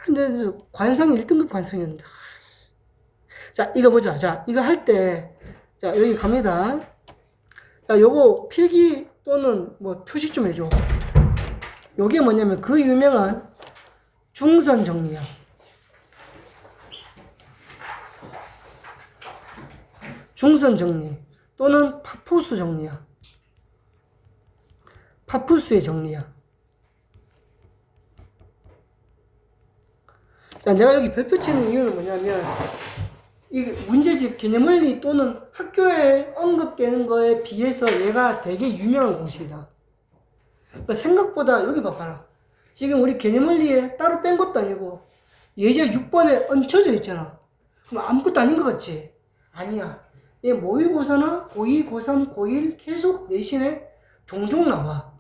근데 관상이 1등급 관상이었는데. 자, 이거 보자. 자, 이거 할 때, 자, 여기 갑니다. 자, 요거 필기 또는 뭐 표시 좀 해줘. 요게 뭐냐면 그 유명한 중선 정리야. 중선 정리 또는 파푸수 정리야. 파푸수의 정리야. 자, 내가 여기 별표 치는 이유는 뭐냐면, 이게 문제집 개념원리 또는 학교에 언급되는 거에 비해서 얘가 되게 유명한 공식이다. 그러니까 생각보다 여기 봐봐라. 지금 우리 개념원리에 따로 뺀 것도 아니고 예제 6번에 얹혀져 있잖아. 그럼 아무것도 아닌 것 같지? 아니야. 얘 모의고사나 고2, 고3, 고1 계속 내신에 종종 나와.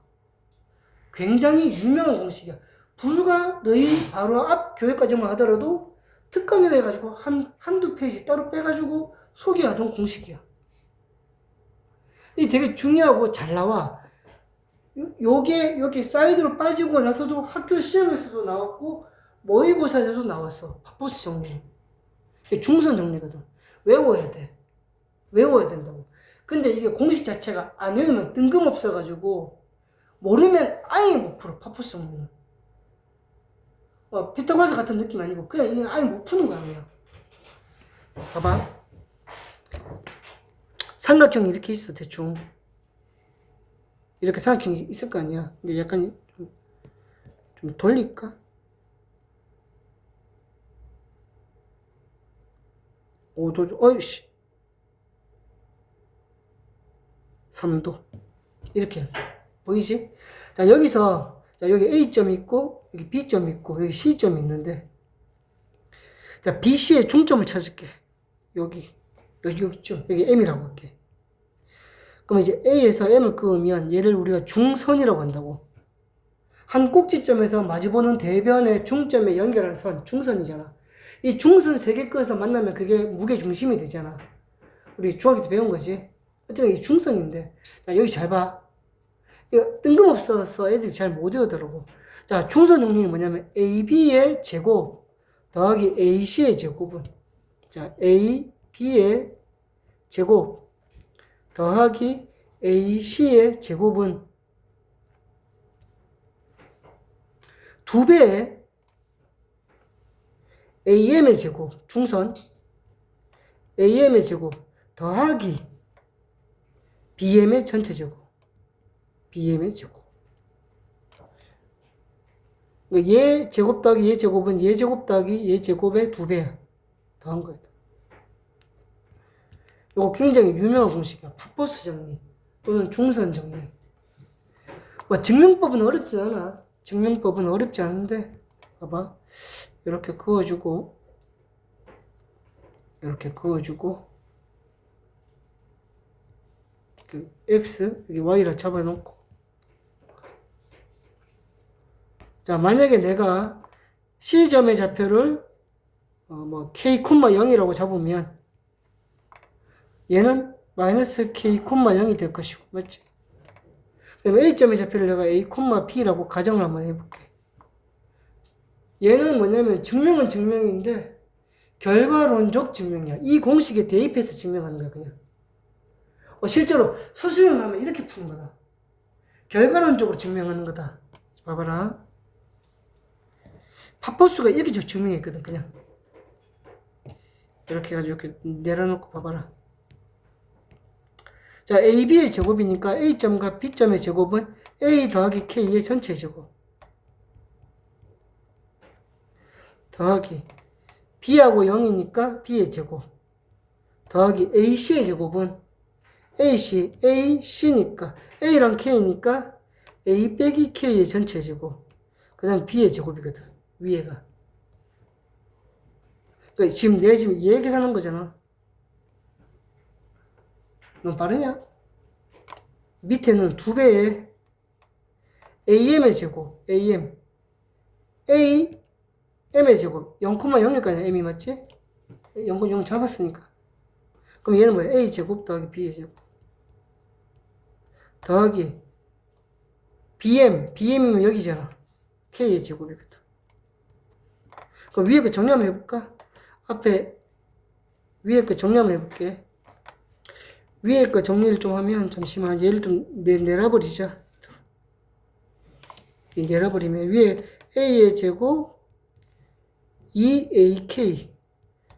굉장히 유명한 공식이야. 불과 너희 바로 앞 교육과정만 하더라도 특강을 해가지고 한두 페이지 따로 빼가지고 소개하던 공식이야. 이 되게 중요하고 잘 나와. 요게 여기 사이드로 빠지고 나서도 학교 시험에서도 나왔고 모의고사에서도 나왔어. 파포스 정리. 이게 중선 정리거든. 외워야 돼. 외워야 된다고. 근데 이게 공식 자체가 안 외우면 뜬금없어가지고 모르면 아예 못 풀어. 파포스 정리는. 피타고라스 같은 느낌 아니고 그냥 이게 아예 못 푸는 거야 그냥. 봐봐. 삼각형이 이렇게 있어 대충. 이렇게 삼각형이 있을 거 아니야. 근데 약간 좀 돌릴까? 5도, 어이씨. 3도. 이렇게. 보이지? 자, 여기서, 자, 여기 A점이 있고, 여기 B점이 있고, 여기 C점이 있는데, 자, BC의 중점을 찾을게. 여기쯤. 여기 M이라고 할게. 그럼 이제 A에서 M을 그으면 얘를 우리가 중선이라고 한다고. 한 꼭지점에서 마주보는 대변의 중점에 연결하는 선, 중선이잖아. 이 중선 3개 끄어서 만나면 그게 무게 중심이 되잖아. 우리 중학교 때 배운 거지. 어쨌든 이게 중선인데. 자, 여기 잘 봐. 이거 뜬금없어서 애들이 잘 못 외우더라고. 자, 중선 정리는 뭐냐면 AB의 제곱 더하기 AC의 제곱은. 자, AB의 제곱 더하기 AC의 제곱은 2배의 AM의 제곱, 중선 AM의 제곱 더하기 BM의 전체 제곱, BM의 제곱. 얘 제곱 더하기 얘 제곱은 얘 제곱 더하기 얘 제곱의 2배야. 더한 거야. 이거 굉장히 유명한 공식이야. 파포스 정리 또는 중선 정리. 증명법은 어렵지 않아. 증명법은 어렵지 않은데 봐봐. 이렇게 그어주고 이렇게 그어주고 X 여기 Y를 잡아놓고. 자, 만약에 내가 C점의 좌표를 K, 0이라고 잡으면 얘는 마이너스 K, 0이 될 것이고, 맞지? 그럼 A점의 좌표를 내가 A, B라고 가정을 한번 해볼게. 얘는 뭐냐면 증명은 증명인데 결과론적 증명이야. 이 공식에 대입해서 증명하는 거야, 그냥. 실제로 소수형 나면 이렇게 푸는 거다. 결과론적으로 증명하는 거다. 봐봐라. 파포스가 이렇게 증명했거든, 그냥. 이렇게 해가지고 이렇게 내려놓고 봐봐라. 자, AB의 제곱이니까 A점과 B점의 제곱은 A 더하기 K의 전체 제곱. 더하기 B하고 0이니까 B의 제곱. 더하기 AC의 제곱은 AC니까 A랑 K니까 A 빼기 K의 전체 제곱. 그 다음 B의 제곱이거든, 위에가. 그러니까 지금 내가 지금 얘 계산한 거잖아. 너무 빠르냐? 밑에는 2배의 AM의 제곱, M의 제곱, 0,0일까지 M이 맞지? 0 잡았으니까. 그럼 얘는 뭐야? A 제곱 더하기 B의 제곱. 더하기 BM이면 여기잖아. K의 제곱이거든. 그럼 위에 거 정리 한번 해볼까? 앞에 위에 거 정리 한번 해볼게. 위에 거 정리를 좀 하면, 잠시만, 얘를 좀 내려버리자. 내려버리면, 위에 A의 제곱, 2AK,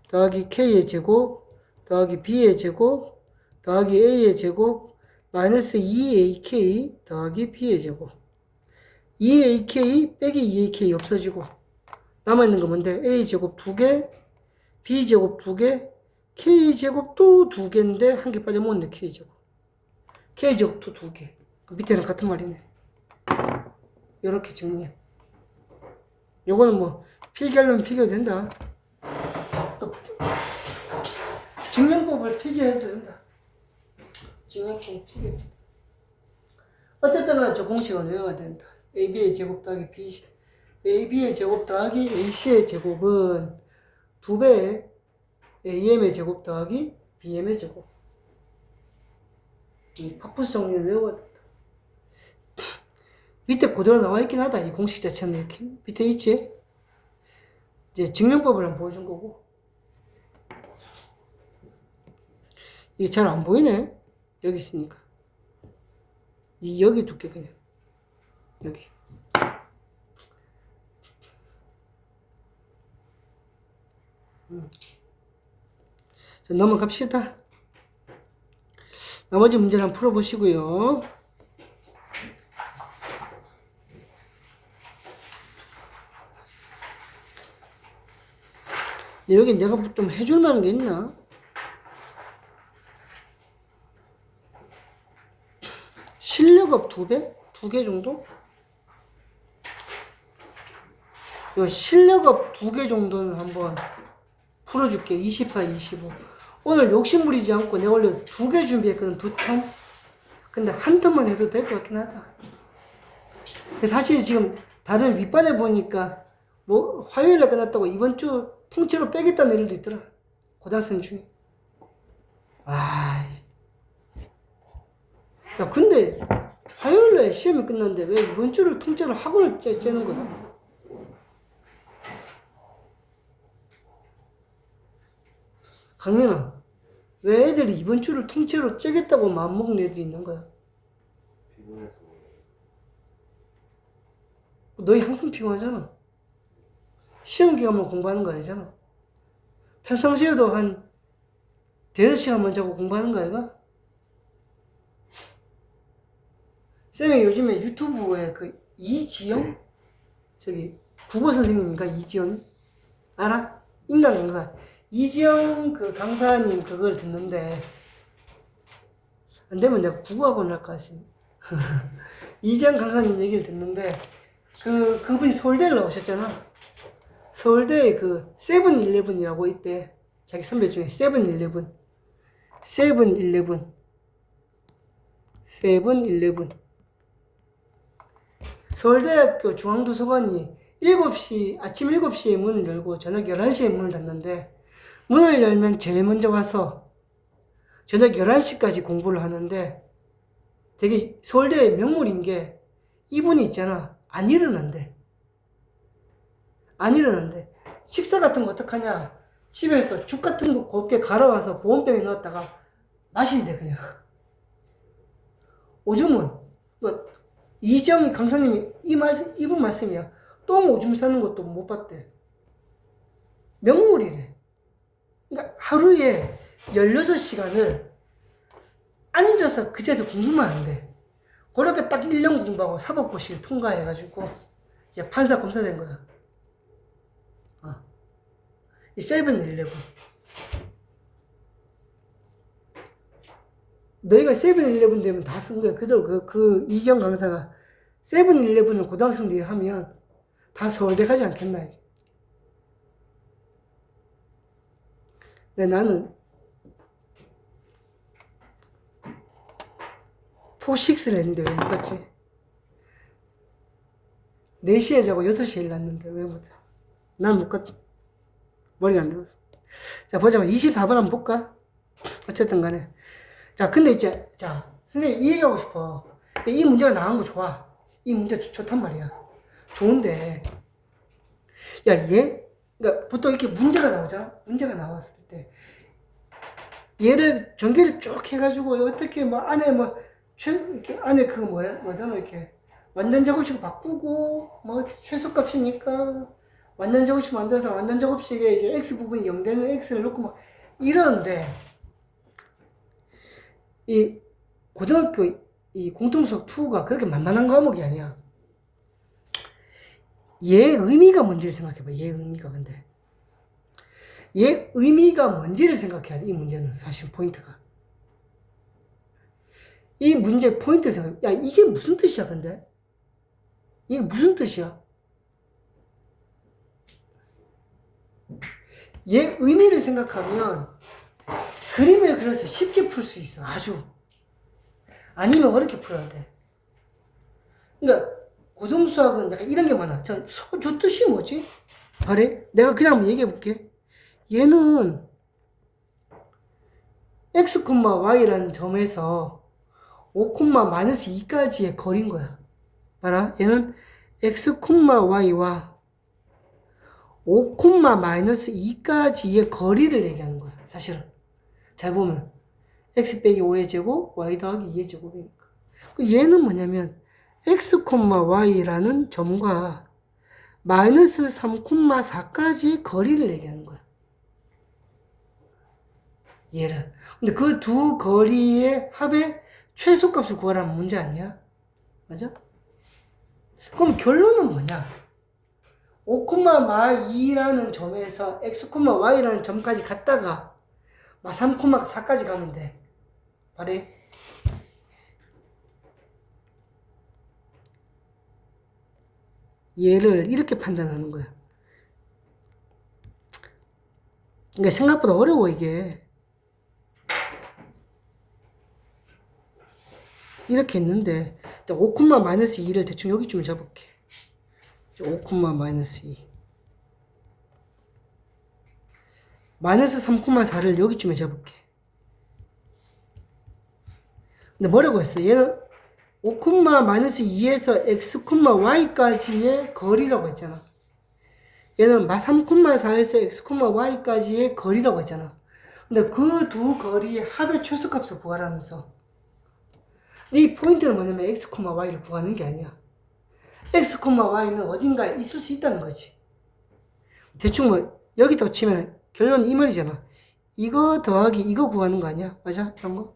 더하기 K의 제곱, 더하기 B의 제곱, 더하기 A의 제곱, 마이너스 2AK, 더하기 B의 제곱. 2AK 빼기 2AK 없어지고, 남아있는 거 뭔데? A제곱 2개, B제곱 2개, K제곱도 2개인데 한 개 빠져먹었네, K제곱. K제곱도 2개. 그 밑에는 같은 말이네. 요렇게 정리해. 요거는 뭐, 필기하려면 필기해도 된다. 또, 증명법을 필기해도 된다. 증명법 필기. 어쨌든 간에 저 공식은 외워야 된다. AB의 제곱 더하기 BC, AB의 제곱 더하기 AC의 제곱은 2배의 AM의 제곱 더하기 BM의 제곱. 이 파푸스 정리를 외워야 된다. 밑에 그대로 나와 있긴 하다. 이 공식 자체는 이렇게 밑에 있지. 이제 증명법을 한번 보여준 거고. 이게 잘 안 보이네. 여기 있으니까. 여기 두께 그냥. 여기. 자, 넘어갑시다. 나머지 문제를 한번 풀어보시고요. 여기 내가 좀 해줄 만한 게 있나? 실력업 2배? 2개 정도? 요 실력업 2개 정도는 한번 풀어줄게. 24, 25. 오늘 욕심부리지 않고 내가 원래 2개 준비했거든. 2턴. 근데 한 턴만 해도 될 것 같긴 하다. 사실 지금 다른 윗반에 보니까 뭐 화요일날 끝났다고 이번 주 통째로 빼겠다는 애들도 있더라. 고등학생 중에. 야, 근데 화요일날 시험이 끝났는데 왜 이번 주를 통째로 학원을 째는 거야? 강민아, 왜 애들이 이번 주를 통째로 째겠다고 마음먹는 애들이 있는 거야? 피곤해서. 너희 항상 피곤하잖아. 시험 기간만 공부하는 거 아니잖아. 평상시에도 한 대여섯 시간만 자고 공부하는 거 아이가? 쌤이 요즘에 유튜브에 그 이지영? 저기 국어 선생님인가 이지영? 알아? 인간 강사. 이지영 그 강사님 그걸 듣는데 안 되면 내가 국어학원 할까 싶네. 이지영 강사님 얘기를 듣는데 그분이 서울대를 나오셨잖아. 서울대에 그 세븐일레븐이라고 있대. 자기 선배 중에 세븐일레븐. 서울대학교 중앙도서관이 아침 7시에 문을 열고 저녁 11시에 문을 닫는데, 문을 열면 제일 먼저 와서 저녁 11시까지 공부를 하는데, 되게 서울대의 명물인 게 이분이 있잖아. 안 일어난대. 식사 같은 거 어떡하냐? 집에서 죽 같은 거 곱게 갈아와서 보온병에 넣었다가 마신대, 그냥. 오줌은, 이정희 강사님이 이분 말씀이야. 똥 오줌 싸는 것도 못 봤대. 명물이래. 그러니까 하루에 16시간을 앉아서 그 자리에서 공부만 한대. 그렇게 딱 1년 공부하고 사법고시를 통과해가지고 이제 판사 검사 된 거야. 이 세븐일레븐. 너희가 세븐일레븐 되면 다 쓴 거야. 그저 그 이정 강사가 세븐일레븐을 고등학생들이 하면 다 서울대 가지 않겠나. 근데 나는 포식스를 했는데 왜 못 갔지? 4시에 자고 6시에 일났는데 왜 못 갔지? 난 못 갔다. 머리가 안 들어서. 자, 보자. 24번 한번 볼까? 어쨌든 간에. 자, 근데 이제, 선생님 이 얘기하고 싶어. 이 문제가 나온 거 좋아. 이 문제 좋단 말이야. 좋은데, 그러니까 보통 이렇게 문제가 나오잖아? 문제가 나왔을 때, 얘를 전개를 쭉 해가지고, 어떻게 안에 이렇게 안에 뭐잖아, 이렇게. 완전 제곱식 바꾸고, 최소값이니까, 완전 제곱식 만들어서 완전 제곱식에 이제 x 부분이 0 되는 x를 넣고 이러는데, 이 고등학교 이 공통수학 2가 그렇게 만만한 과목이 아니야. 얘 의미가 뭔지를 생각해봐. 얘 의미가 근데. 얘 의미가 뭔지를 생각해야 돼. 이 문제는 사실 포인트가. 이 문제 포인트를 생각해. 야, 이게 무슨 뜻이야, 근데? 이게 무슨 뜻이야? 얘 의미를 생각하면 그림을 그려서 쉽게 풀 수 있어. 아주. 아니면 어렵게 풀어야 돼. 그러니까 고등수학은 약간 이런 게 많아. 저 뜻이 뭐지? 그래? 내가 그냥 한번 얘기해 볼게. 얘는 x, y라는 점에서 5, 마이너스 2까지의 거리인 거야. 봐라. 얘는 x, y와 5, 마이너스 2까지의 거리를 얘기하는 거야. 사실은. 잘 보면. x 빼기 5의 제곱, y 더하기 2의 제곱이니까. 얘는 뭐냐면, x, y라는 점과 마이너스 3, 4까지 거리를 얘기하는 거야. 얘를. 근데 그 두 거리의 합의 최소값을 구하라는 문제 아니야? 맞아? 그럼 결론은 뭐냐? 5, 2라는 점에서 x, y라는 점까지 갔다가 3, 4까지 가면 돼. 바래? 얘를 이렇게 판단하는 거야. 그러니까 생각보다 어려워, 이게. 이렇게 했는데, 5, 마이너스 2를 대충 여기쯤에 잡을게. 5, 마이너스 2. 마이너스 3, 4를 여기쯤에 잡을게. 근데 뭐라고 했어? 얘는 5, 마이너스 2에서 x, y까지의 거리라고 했잖아. 얘는 3, 4에서 x, y까지의 거리라고 했잖아. 근데 그 두 거리의 합의 최소값을 구하라면서. 이 포인트는 뭐냐면 x, y를 구하는 게 아니야. x, y는 어딘가에 있을 수 있다는 거지. 대충 뭐 여기다 치면 결론은 이 말이잖아. 이거 더하기 이거 구하는 거 아니야? 맞아? 이런 거?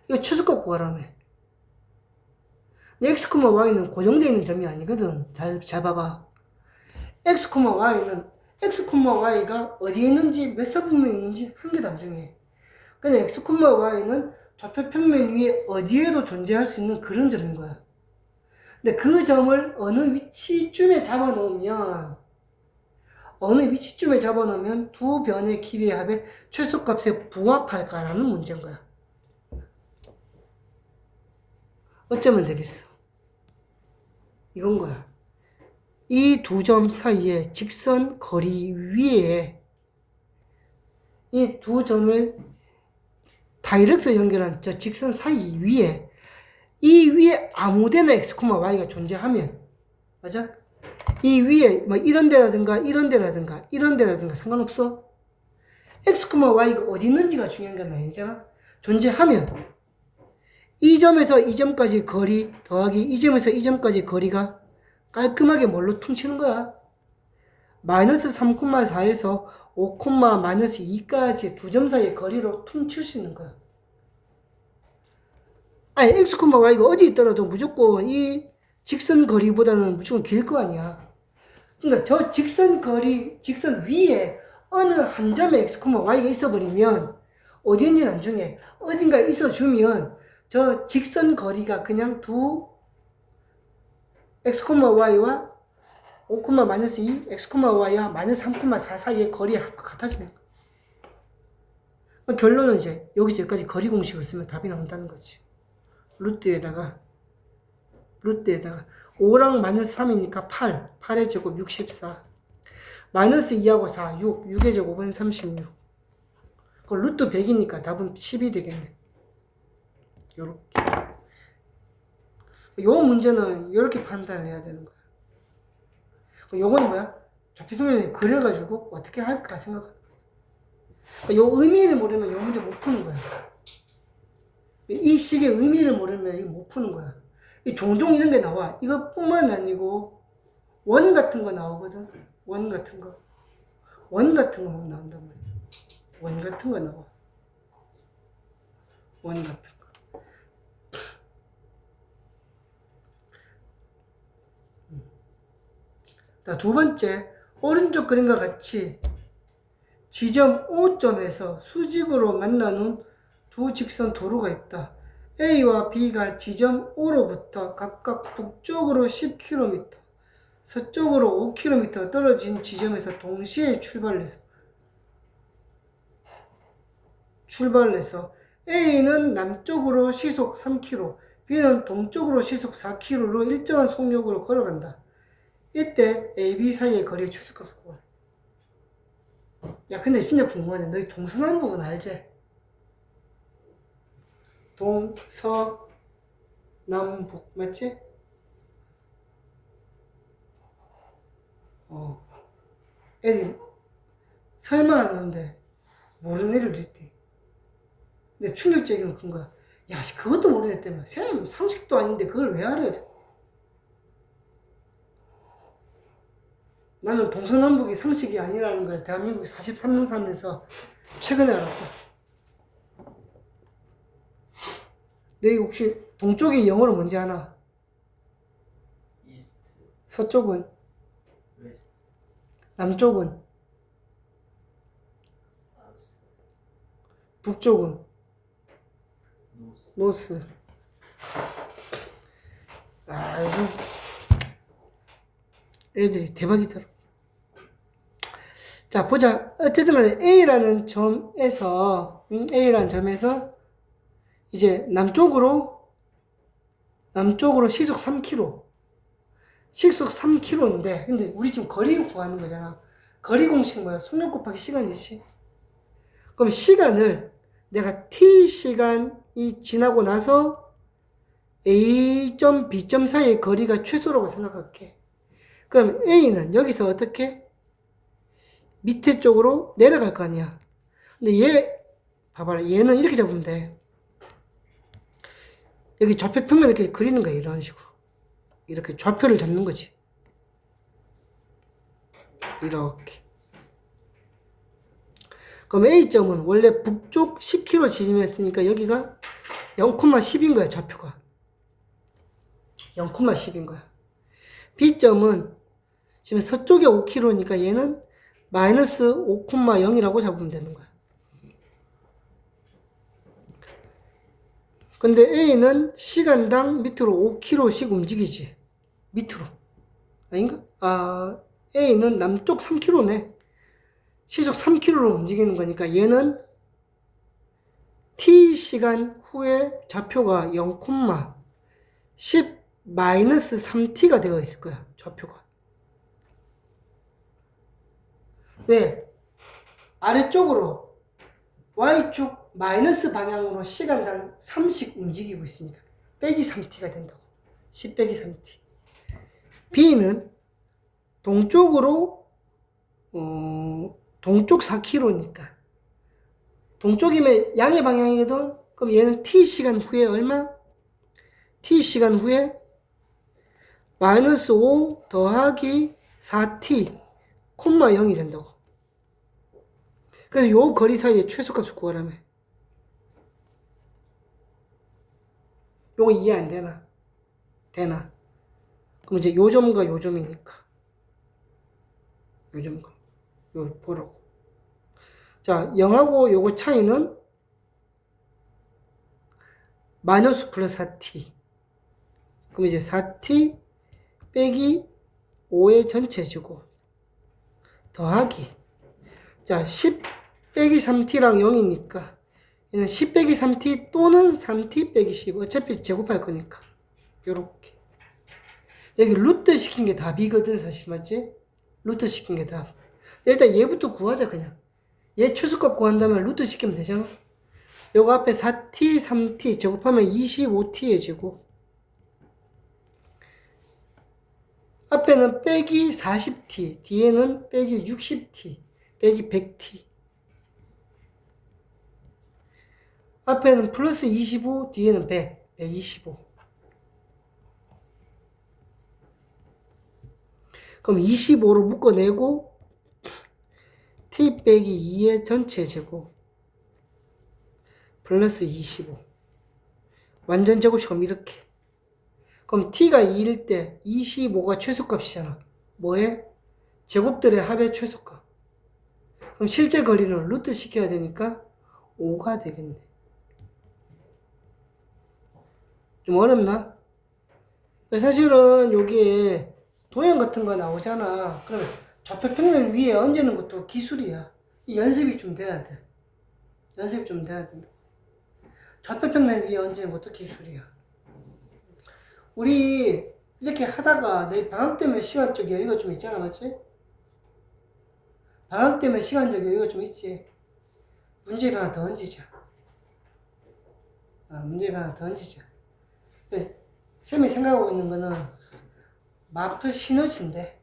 이거 최소값 구하라며. x, y는 고정되어 있는 점이 아니거든. 잘 봐봐. x, y는 x, y가 어디에 있는지 몇 사분면에 있는지 한 개도 안 중요해. 근데 x, y는 좌표 평면 위에 어디에도 존재할 수 있는 그런 점인 거야. 근데 그 점을 어느 위치쯤에 잡아놓으면 두 변의 길이의 합의 최소값에 부합할까라는 문제인 거야. 어쩌면 되겠어? 이건 거야. 이 두 점 사이에 직선 거리 위에 이 두 점을 다이렉트 연결한 저 직선 사이 위에 이 위에 아무데나 x, y가 존재하면 맞아? 이 위에 뭐 이런 데라든가 상관없어. x, y가 어디 있는지가 중요한 건 아니잖아. 존재하면 이 점에서 이 점까지 거리 더하기 이 점에서 이 점까지 거리가 깔끔하게 뭘로 퉁치는 거야? 마이너스 3, 4에서 5, 마이너스 2까지 두 점 사이의 거리로 퉁칠 수 있는 거야. 아니, x, y가 어디 있더라도 무조건 이 직선 거리보다는 무조건 길 거 아니야. 그러니까 저 직선 위에 어느 한 점에 x, y가 있어버리면 어디인지는 안 중요해. 어딘가에 있어주면 저 직선 거리가 그냥 두 x, y와 5, 마이너스 2, x, y와 마이너스 3, 4 사이의 거리가 같아지는 거야. 결론은 이제 여기서 여기까지 거리 공식을 쓰면 답이 나온다는 거지. 루트에다가 5랑 마이너스 3이니까 8의 제곱 64 마이너스 2하고 4, 6의 제곱은 36 그 루트 100이니까 답은 10이 되겠네. 요렇게 요 문제는 요렇게 판단을 해야 되는 거야. 요건 뭐야? 좌표평면에 그려가지고 어떻게 할까 생각하는 거야. 요 의미를 모르면 요 문제 못 푸는 거야. 이 식의 의미를 모르면 이거 못 푸는 거야. 종종 이런 게 나와. 이것뿐만 아니고 원 같은 거 나오거든. 원 같은 거 막 나온단 말이야. 원 같은 거 나와. 원 같은 거. 자, 두 번째, 오른쪽 그림과 같이 지점 O점에서 수직으로 만나는 두 직선 도로가 있다. A와 B가 지점 O로부터 각각 북쪽으로 10km, 서쪽으로 5km 떨어진 지점에서 동시에 출발을 해서 A는 남쪽으로 시속 3km, B는 동쪽으로 시속 4km로 일정한 속력으로 걸어간다. 이때 A, B 사이의 거리의 최소값을 구하라. 야, 근데 진짜 궁금하네. 너희 동서남북은 알지? 동서남북 맞지? 애들이 설마 하는데 모르는 애들도 있대. 근데 충격적인 건 거야. 야, 그것도 모르겠다며. 쌤, 상식도 아닌데 그걸 왜 알아야 돼? 나는 동서남북이 상식이 아니라는 걸 대한민국 43년 살면서 최근에 알았다. 너희 혹시 동쪽이 영어로 뭔지 아나? 이스트, 서쪽은? 웨스트, 남쪽은? 사우스, 북쪽은? 노스. 노스. 아, 이거 애들이 대박이더라. 자, 보자. 어쨌든 간에 A라는 점에서 이제 남쪽으로 시속 3km. 시속 3km인데, 근데 우리 지금 거리 구하는 거잖아. 거리 공식 뭐야? 속력 곱하기 시간이지. 그럼 시간을 내가 T시간이 지나고 나서 A점, B점 사이의 거리가 최소라고 생각할게. 그럼 A는 여기서 어떻게? 밑에 쪽으로 내려갈 거 아니야. 근데 봐봐라. 얘는 이렇게 잡으면 돼. 여기 좌표 평면 이렇게 그리는 거야. 이런 식으로. 이렇게 좌표를 잡는 거지. 이렇게. 그럼 A점은 원래 북쪽 10km 지점이었으니까 여기가 0,10인 거야. 좌표가. 0,10인 거야. B점은 지금 서쪽에 5km니까 얘는 마이너스 5,0이라고 잡으면 되는 거야. 근데 A는 시간당 밑으로 5km씩 움직이지. 밑으로. 아닌가? A는 남쪽 3km네. 시속 3km로 움직이는 거니까 얘는 T시간 후에 좌표가 0,10 마이너스 3T가 되어 있을 거야. 좌표가. 왜? 아래쪽으로 Y축 마이너스 방향으로 시간당 3씩 움직이고 있으니까 빼기 3T가 된다고. 10 빼기 3T. B는 동쪽으로 동쪽 4km니까 동쪽이면 양의 방향이거든. 그럼 얘는 T시간 후에 얼마? T시간 후에 마이너스 5 더하기 4T, 0이 된다고. 그래서 요 거리 사이의 최소값을 구하라며. 요거 이해 안 되나? 되나? 그럼 이제 요 점과 요 점이니까. 요 점과. 요 보라고. 자, 0하고 요거 차이는 마이너스 플러스 4t. 그럼 이제 4t 빼기 5의 전체 제곱 더하기. 자, 10 빼기 3t랑 0이니까 얘는 10 빼기 3t 또는 3t 빼기 10. 어차피 제곱할 거니까. 요렇게. 여기 루트 시킨 게 답이거든, 사실. 맞지? 루트 시킨 게 답. 일단 얘부터 구하자, 그냥. 얘 최소값 구한다면 루트 시키면 되잖아. 요거 앞에 4t, 3t 제곱하면 25t의 제곱. 앞에는 빼기 40t, 뒤에는 빼기 60t, 빼기 100t. 앞에는 플러스 25, 뒤에는 100, 125. 그럼 25로 묶어내고 t 빼기 2의 전체 제곱 플러스 25. 완전 제곱식하면 이렇게. 그럼 t가 2일 때 25가 최소값이잖아. 뭐해? 제곱들의 합의 최소값. 그럼 실제 거리는 루트 시켜야 되니까 5가 되겠네. 좀 어렵나? 사실은 여기에 도형 같은 거 나오잖아. 그러면 좌표평면 위에 얹는 것도 기술이야. 이 연습이 좀 돼야 돼. 연습이 좀 돼야 된다. 좌표평면 위에 얹는 것도 기술이야. 우리 이렇게 하다가 내 방학 때문에 시간적 여유가 좀 있잖아, 맞지? 방학 때문에 시간적 여유가 좀 있지. 문제집 하나 더 얹자. 문제집 하나 더 얹자. 쌤이 생각하고 있는 거는 마플 시너지인데,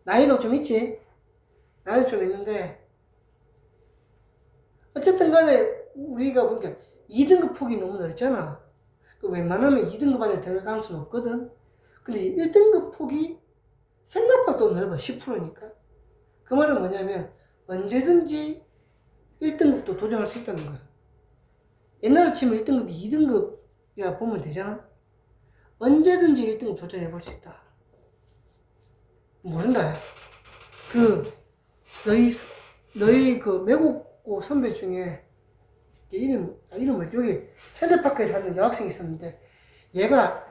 나이도 좀 있지? 나이도 좀 있는데, 어쨌든 간에 우리가 보니까 2등급 폭이 너무 넓잖아. 웬만하면 2등급 안에 들어갈 가능성은 없거든. 근데 1등급 폭이 생각보다 또 넓어. 10%니까. 그 말은 뭐냐면 언제든지 1등급도 도전할 수 있다는 거야. 옛날로 치면 1등급이 2등급이라 보면 되잖아. 언제든지 1등급 도전해 볼 수 있다. 모른다. 너희 그 외국고 선배 중에 이름 뭐지? 여기 샌드파크에 사는 여학생이 있었는데, 얘가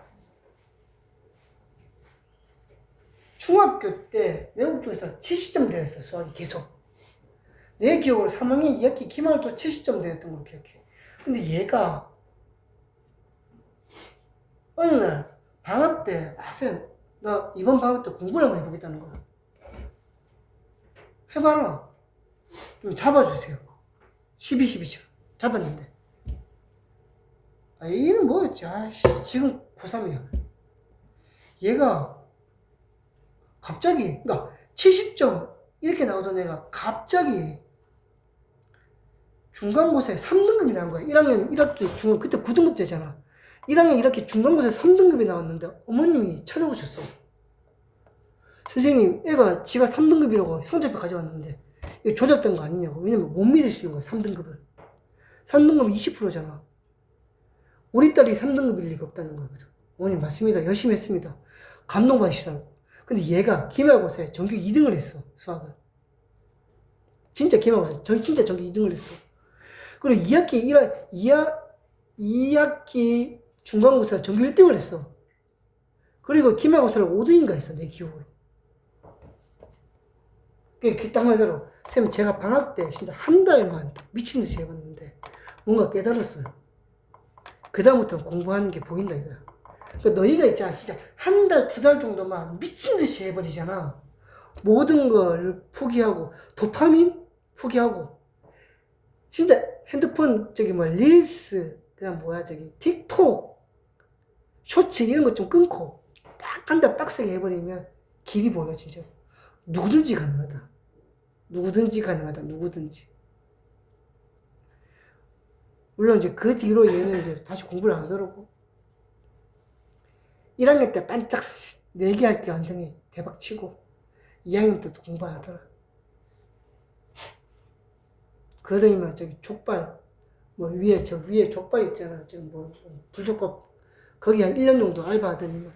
중학교 때 외국 중에서 70점 되었어. 수학이 계속. 내 기억으로 3학년 2학기 기말도 70점 되었던 걸 기억해. 근데 얘가 어느 날 방학 때, 쌤, 나 이번 방학 때 공부를 한번 해보겠다는 거야. 해봐라. 좀 잡아주세요. 12처럼 잡았는데, 얘는 뭐였지? 지금 고3이야. 얘가 갑자기, 그러니까 70점 이렇게 나오던 애가 갑자기 중간고사에 3등급이 나온 거야. 1학년 1학기 중간, 그때 9등급제잖아. 1학년 1학기 중간고사에 3등급이 나왔는데 어머님이 찾아오셨어. 선생님, 애가 지가 3등급이라고 성적표 가져왔는데 이거 조작된 거 아니냐고. 왜냐면 못 믿으시는 거야, 3등급을. 3등급 20%잖아. 우리 딸이 3등급일 리가 없다는 거거든. 어머님, 맞습니다. 열심히 했습니다. 감동받으시더라고. 근데 얘가 기말고사에 전교 2등을 했어, 수학을. 진짜 기말고사에 진짜 전교 2등을 했어. 그리고 2학기 중간고사에 전교 1등을 했어. 그리고 기말고사를 5등인가 했어, 내 기억으로. 그 딱 말대로, 쌤, 제가 방학 때 진짜 한 달만 미친 듯이 해봤는데 뭔가 깨달았어요. 그다음부터는 공부하는 게 보인다 이거야. 그러니까 너희가 있잖아, 진짜 한 달, 2달 정도만 미친 듯이 해버리잖아. 모든 걸 포기하고, 도파민 포기하고, 진짜 핸드폰, 릴스, 그냥 틱톡, 쇼츠 이런 거 좀 끊고, 딱 한 달 빡세게 해버리면 길이 보여, 진짜. 누구든지 가능하다. 누구든지. 물론 이제 그 뒤로 얘는 이제 다시 공부를 안 하더라고. 1학년 때 반짝 내기할 게 완전히 대박 치고 2학년 때도 공부 안 하더라. 그러더니만 족발, 위에 족발 있잖아. 불족밥, 거기 한 1년 정도 알바 하더니만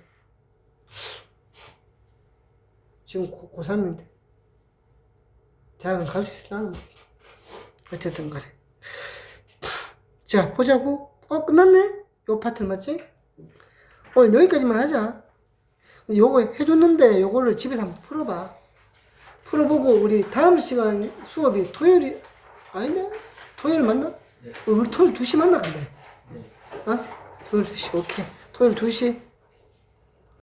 지금 고3인데 대학은 갈 수 있을라나 모르겠어. 어쨌든 간에. 자, 보자고. 끝났네? 요 파트는 맞지? 오늘 여기까지만 하자. 요거 해줬는데 요거를 집에서 한번 풀어봐. 풀어보고 우리 다음 시간 수업이 토요일이 아닌데? 토요일 맞나? 네. 우리 토요일 2시 만나 근데. 네. 토요일 2시. 오케이. 토요일 2시.